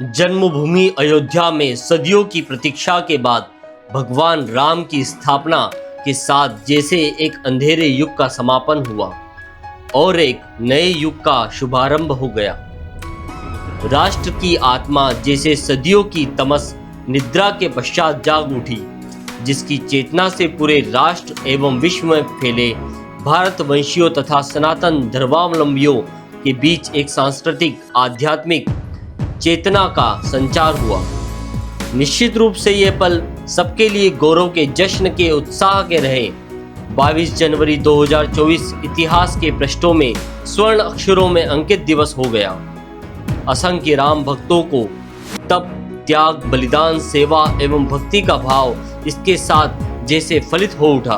जन्मभूमि अयोध्या में सदियों की प्रतीक्षा के बाद भगवान राम की स्थापना के साथ जैसे एक अंधेरे युग का समापन हुआ और एक नए युग का शुभारंभ हो गया। राष्ट्र की आत्मा जैसे सदियों की तमस निद्रा के पश्चात जाग उठी, जिसकी चेतना से पूरे राष्ट्र एवं विश्व में फैले भारतवंशियों तथा सनातन धर्मावलंबियों के बीच एक सांस्कृतिक आध्यात्मिक चेतना का संचार हुआ। निश्चित रूप से ये पल सबके लिए गौरव के जश्न के उत्साह के रहे। 22 जनवरी 2024 इतिहास के पृष्ठों में स्वर्ण अक्षरों में अंकित दिवस हो गया। असंख्य राम भक्तों को तप, त्याग, बलिदान, सेवा एवं भक्ति का भाव इसके साथ जैसे फलित हो उठा।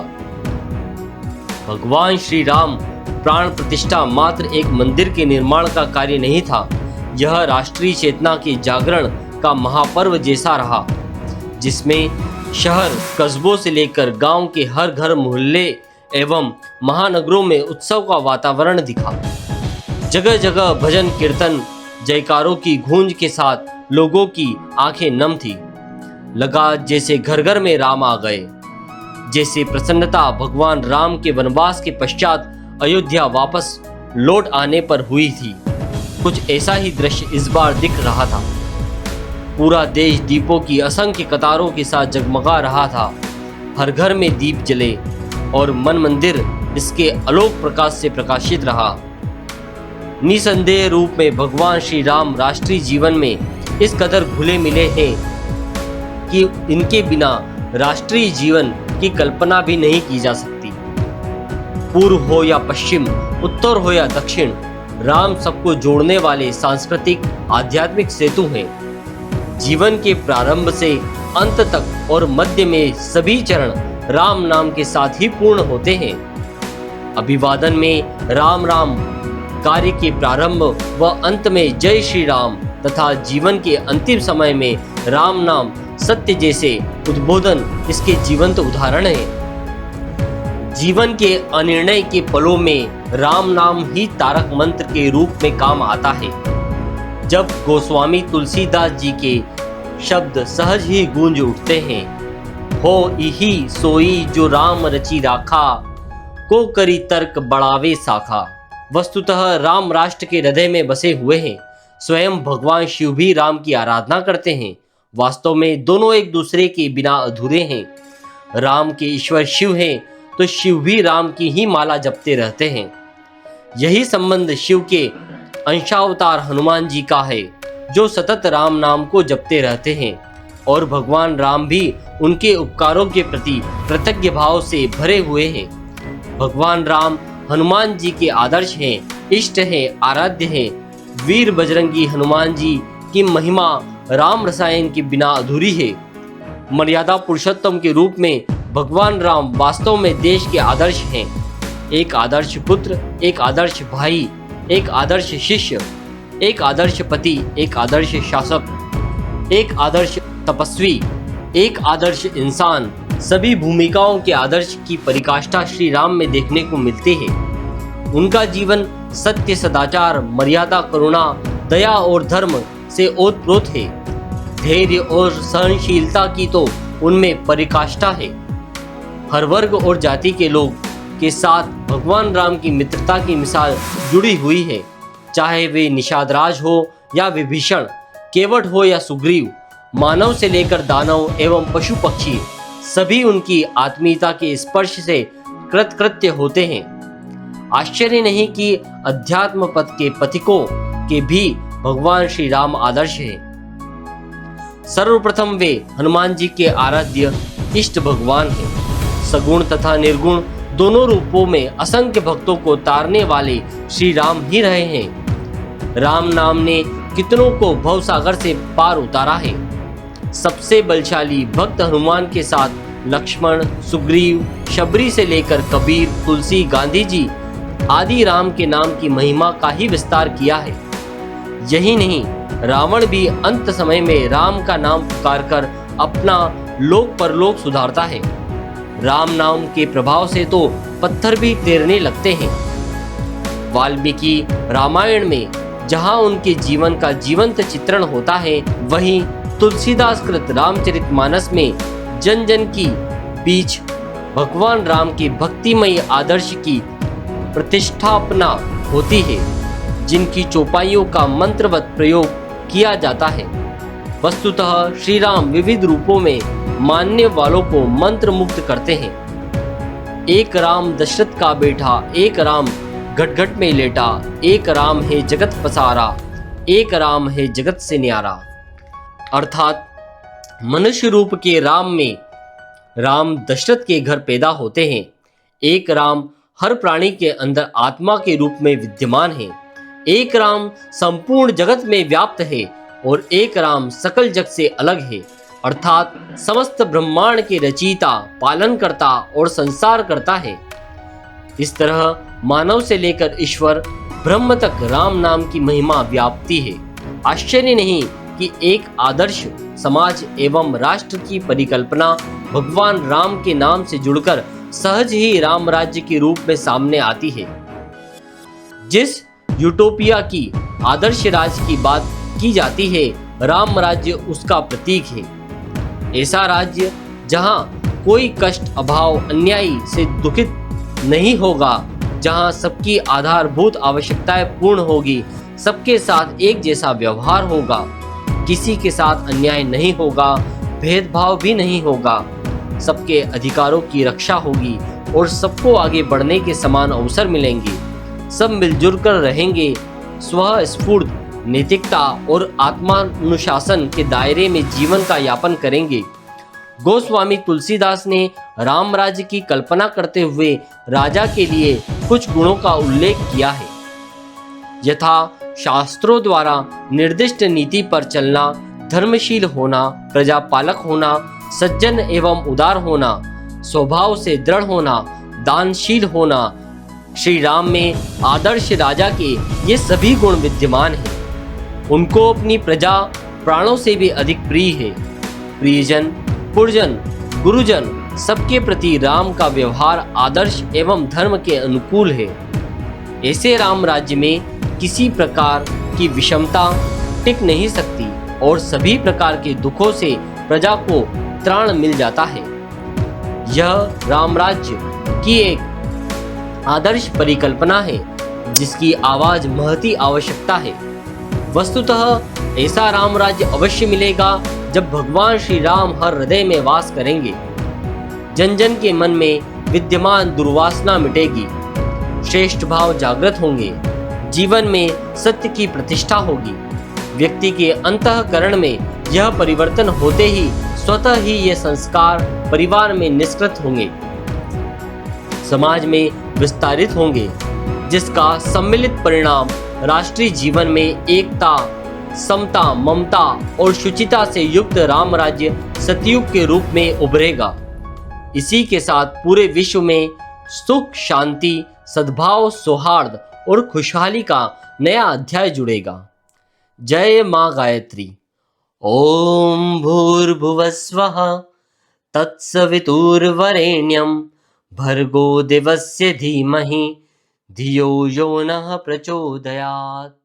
भगवान श्री राम प्राण प्रतिष्ठा मात्र एक मंदिर के निर्माण का कार्य नहीं था, यह राष्ट्रीय चेतना के जागरण का महापर्व जैसा रहा, जिसमें शहर कस्बों से लेकर गांव के हर घर, मोहल्ले एवं महानगरों में उत्सव का वातावरण दिखा। जगह जगह भजन कीर्तन जयकारों की गूंज के साथ लोगों की आंखें नम थी। लगा जैसे घर घर में राम आ गए, जैसे प्रसन्नता भगवान राम के वनवास के पश्चात अयोध्या वापस लौट आने पर हुई थी। कुछ ऐसा ही दृश्य इस बार दिख रहा था। पूरा देश दीपों की असंख्य कतारों के साथ जगमगा रहा था। हर घर में दीप जले और मन मंदिर इसके आलोक प्रकाश से प्रकाशित रहा। निसंदेह रूप में भगवान श्री राम राष्ट्रीय जीवन में इस कदर घुले मिले हैं कि इनके बिना राष्ट्रीय जीवन की कल्पना भी नहीं की जा सकती। पूर्व हो या पश्चिम, उत्तर हो या दक्षिण, राम सबको जोड़ने वाले सांस्कृतिक आध्यात्मिक सेतु हैं। जीवन के प्रारंभ से अंत तक और मध्य में सभी चरण राम नाम के साथ ही पूर्ण होते हैं। अभिवादन में राम राम, कार्य के प्रारंभ व अंत में जय श्री राम तथा जीवन के अंतिम समय में राम नाम सत्य जैसे उद्बोधन इसके जीवंत उदाहरण हैं। जीवन के अनिर्णय के पलों में राम नाम ही तारक मंत्र के रूप में काम आता है। जब गोस्वामी तुलसीदास जी के शब्द सहज ही गूंज उठते हैं, हो इही सोई जो राम रची राखा, को करी तर्क बढ़ावे शाखा। वस्तुतः राम राष्ट्र के हृदय में बसे हुए हैं। स्वयं भगवान शिव भी राम की आराधना करते हैं। वास्तव में दोनों एक दूसरे के बिना अधूरे हैं। राम के ईश्वर शिव हैं तो शिव भी राम की ही माला जपते रहते हैं। यही संबंध शिव के अंशावतार हनुमान जी का है, जो सतत राम नाम को जपते रहते हैं और भगवान राम भी उनके उपकारों के प्रति कृतज्ञ भाव से भरे हुए हैं। भगवान राम हनुमान जी के आदर्श हैं, इष्ट हैं, आराध्य हैं। वीर बजरंगी हनुमान जी की महिमा राम रसायन के बिना अधूरी है। मर्यादा पुरुषोत्तम के रूप में भगवान राम वास्तव में देश के आदर्श हैं। एक आदर्श पुत्र, एक आदर्श भाई, एक आदर्श शिष्य, एक आदर्श पति, एक आदर्श शासक, एक आदर्श तपस्वी, एक आदर्श इंसान। सभी भूमिकाओं के आदर्श की परिकाष्ठा श्री राम में देखने को मिलती है। उनका जीवन सत्य, सदाचार, मर्यादा, करुणा, दया और धर्म से ओतप्रोत है। धैर्य और सहनशीलता की तो उनमें परिकाष्ठा है। हर वर्ग और जाति के लोग के साथ भगवान राम की मित्रता की मिसाल जुड़ी हुई है। चाहे वे निषादराज हो या विभीषण, केवट हो या सुग्रीव, मानव से लेकर दानव एवं पशु पक्षी, सभी उनकी आत्मीयता के स्पर्श से कृतकृत्य होते हैं। आश्चर्य नहीं कि अध्यात्म पथ के पथिकों के भी भगवान श्री राम आदर्श है। सर्वप्रथम वे हनुमान जी के आराध्य इष्ट भगवान हैं। सगुण तथा निर्गुण दोनों रूपों में असंख्य भक्तों को तारने वाले श्री राम ही रहे हैं। राम नाम ने कितनों को भवसागर से पार उतारा है। सबसे बलशाली भक्त हनुमान के साथ लक्ष्मण, सुग्रीव, शबरी से लेकर कबीर, तुलसी, गांधी जी आदि राम के नाम की महिमा का ही विस्तार किया है। यही नहीं, रावण भी अंत समय में राम का नाम पुकारकर अपना लोक परलोक सुधारता है। राम नाम के प्रभाव से तो पत्थर भी तैरने लगते हैं। वाल्मीकि रामायण में जहाँ उनके जीवन का जीवंत चित्रण होता है, वहीं तुलसीदास कृत रामचरितमानस में जन जन की बीच भगवान राम के भक्तिमय आदर्श की प्रतिष्ठापना होती है, जिनकी चौपाइयों का मंत्रवत प्रयोग किया जाता है। वस्तुतः श्री राम विविध रूपों में मानने वालों को मंत्र मुक्त करते हैं। एक राम दशरथ का बेटा, एक राम घट घट में लेटा, एक राम है जगत पसारा, एक राम है जगत से न्यारा। अर्थात मनुष्य रूप के राम में राम दशरथ के घर पैदा होते हैं। एक राम हर प्राणी के अंदर आत्मा के रूप में विद्यमान है। एक राम संपूर्ण जगत में व्याप्त है और एक राम सकल जग से अलग है, अर्थात समस्त ब्रह्मांड के रचयिता, पालनकर्ता और संसार करता है। इस तरह मानव से लेकर ईश्वर ब्रह्म तक राम नाम की महिमा व्याप्ति है। आश्चर्य नहीं कि एक आदर्श समाज एवं राष्ट्र की परिकल्पना भगवान राम के नाम से जुड़कर सहज ही राम राज्य के रूप में सामने आती है। जिस यूटोपिया की आदर्श राज्य की बात की जाती है, राम राज्य उसका प्रतीक है। ऐसा राज्य जहां कोई कष्ट, अभाव, अन्याय से दुखित नहीं होगा, जहां सबकी आधारभूत आवश्यकताएं पूर्ण होगी, सबके साथ एक जैसा व्यवहार होगा, किसी के साथ अन्याय नहीं होगा, भेदभाव भी नहीं होगा, सबके अधिकारों की रक्षा होगी और सबको आगे बढ़ने के समान अवसर मिलेंगे। सब मिलजुल कर रहेंगे, स्वस्फूर्त नैतिकता और आत्मानुशासन के दायरे में जीवन का यापन करेंगे। गोस्वामी तुलसीदास ने राम राज्य की कल्पना करते हुए राजा के लिए कुछ गुणों का उल्लेख किया है, यथा शास्त्रों द्वारा निर्दिष्ट नीति पर चलना, धर्मशील होना, प्रजापालक होना, सज्जन एवं उदार होना, स्वभाव से दृढ़ होना, दानशील होना। श्री राम में आदर्श राजा के ये सभी गुण विद्यमान हैं। उनको अपनी प्रजा प्राणों से भी अधिक प्रिय है। प्रियजन, पुरजन, गुरुजन सबके प्रति राम का व्यवहार आदर्श एवं धर्म के अनुकूल है। ऐसे राम राज्य में किसी प्रकार की विषमता टिक नहीं सकती और सभी प्रकार के दुखों से प्रजा को त्राण मिल जाता है। यह राम राज्य की एक आदर्श परिकल्पना है, जिसकी आवाज महती आवश्यकता है। वस्तुतः ऐसा राम राज्य अवश्य मिलेगा जब भगवान श्री राम हर हृदय में वास करेंगे। जन जन के मन में विद्यमान दुर्वासना मिटेगी, श्रेष्ठ भाव जागृत होंगे, जीवन में सत्य की प्रतिष्ठा होगी। व्यक्ति के अंतःकरण में यह परिवर्तन होते ही स्वतः ही ये संस्कार परिवार में निष्कृत होंगे, समाज में विस्तारित होंगे, जिसका सम्मिलित परिणाम राष्ट्रीय जीवन में एकता, समता, ममता और शुचिता से युक्त राम राज्य सतयुग के रूप में उभरेगा। इसी के साथ पूरे विश्व में सुख, शांति, सद्भाव, सौहार्द और खुशहाली का नया अध्याय जुड़ेगा। जय मां गायत्री। ओम भूर्भुवस्वः तत्सवितुर्वरेण्यं भर्गो देवस्य धीमहि धियो यो नः प्रचोदयात्।